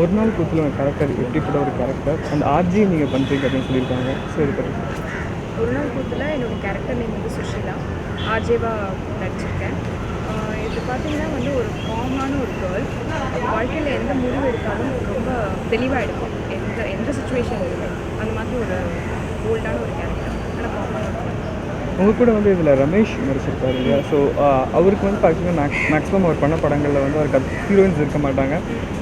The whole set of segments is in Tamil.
ஒரு நாள் கூத்துல ஒரு கேரக்டர் எப்படிப்பட்ட ஒரு கேரக்டர் அந்த ஆர்ஜி நீங்கள் பண்ணுறீங்க அப்படின்னு சொல்லியிருக்காங்க. சரி பற்றி ஒரு நாள் கூத்தில் என்னோடய கேரக்டர் நேம் வந்து சுஷீலா. ஆர்ஜேவா நடிச்சிருக்கேன். இது பார்த்திங்கன்னா வந்து ஒரு காமான ஒரு கேர்ள். வாழ்க்கையில் எந்த முடிவு எடுத்தாலும் ரொம்ப தெளிவாக எடுக்கும். எந்த எந்த சுச்சுவேஷன்லையுமே அந்த மாதிரி ஒரு போல்டான ஒரு கேரக்டர். ஆனால் காமான ஒரு கேரக்டர். உங்கள் கூட வந்து இதில் ரமேஷ் நடிச்சிருக்காரு இல்லையா? ஸோ அவருக்கு வந்து பார்த்தீங்கன்னா மேக்ஸிமம் அவர் பண்ண படங்களில் வந்து அவருக்கு ஹீரோயின்ஸ் இருக்க மாட்டாங்க.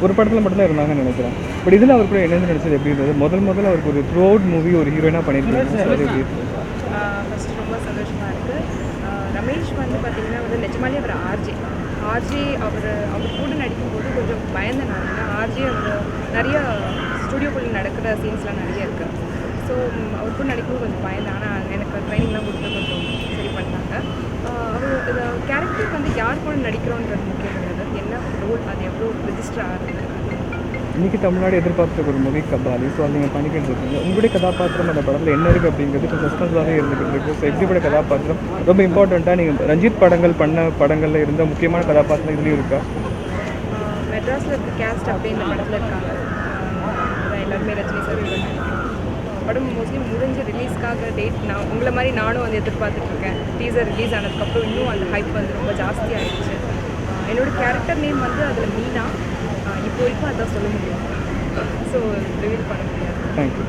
ஒரு படத்தில் மட்டும்தான் இருந்தாங்கன்னு நினைக்கிறேன். பட் இதில் அவர் கூட இணைந்து நடிச்சது எப்படி இருந்தது? முதல்ல அவருக்கு ஒரு த்ரூ அவுட் மூவி ஒரு ஹீரோயினாக பண்ணியிருக்காங்க. ஸோ அது எப்படி இருக்குது? ஃபஸ்ட்டு ரொம்ப சந்தோஷமாக இருக்குது. ரமேஷ் வந்து பார்த்திங்கன்னா வந்து நிஜமாலே அவர் ஆர்ஜே அவர் கூட நடிக்கும்போது கொஞ்சம் பயந்தேன் நான். ஏன்னா ஆர்ஜே அவர் நிறைய ஸ்டுடியோக்குள்ளே நடக்கிற சீன்ஸ்லாம் நிறைய இருக்குது. ஸோ அவர் கூட நடிக்கும்போது கொஞ்சம் பயந்தேன். ஆனால் எனக்கு ட்ரைனிங்லாம் கொடுத்து கொஞ்சம் சரி பண்ணாங்க. அவர் கேரக்டர் வந்து யார் கூட நடிக்கிறோன்றது முக்கியம் கிடையாது. என்ன ரோல் அது எவ்வளோ ரிஜிஸ்டர் ஆகுது. இன்றைக்கி தமிழ்நாடு எதிர்பார்த்த ஒரு மூவி கபாலி. ஸோ அது நீங்கள் பண்ணிக்கிட்டு இருக்கீங்க. உங்களுடைய கதாபாத்திரம் அந்த படத்தில் என்ன இருக்குது அப்படிங்கிறது கொஞ்சம் சஸ்பென்ஸாகவே இருந்துகிட்டு இருக்குது. ஸோ எப்படிப்பட்ட கதாபாத்திரம் ரொம்ப இம்பார்ட்டண்ட்டாக நீங்கள் ரஞ்சித் பண்ண படங்களில் இருந்த முக்கியமான கதாபாத்திரம் இதுலேயும் இருக்கா? மெட்ராஸில் இருக்க கேஸ்ட் அப்படியே இந்த படத்தில் இருக்காங்க. எல்லாருமே ரஜினி சார் படம் மோஸ்ட்லி முடிஞ்ச ரிலீஸ்க்காக டேட் நான் உங்களை மாதிரி நானும் வந்து எதிர்பார்த்துட்ருக்கேன். டீசர் ரிலீஸ் ஆனதுக்கப்புறம் இன்னும் அந்த ஹைப் வந்து ரொம்ப ஜாஸ்தியாகிடுச்சு. என்னோடய கேரக்டர் நேம் வந்து அதில் மீனா. இப்போ வரைக்கும் அதான் சொல்ல முடியும். ஸோ ரிவீல் பண்ண முடியாது. தேங்க்யூ.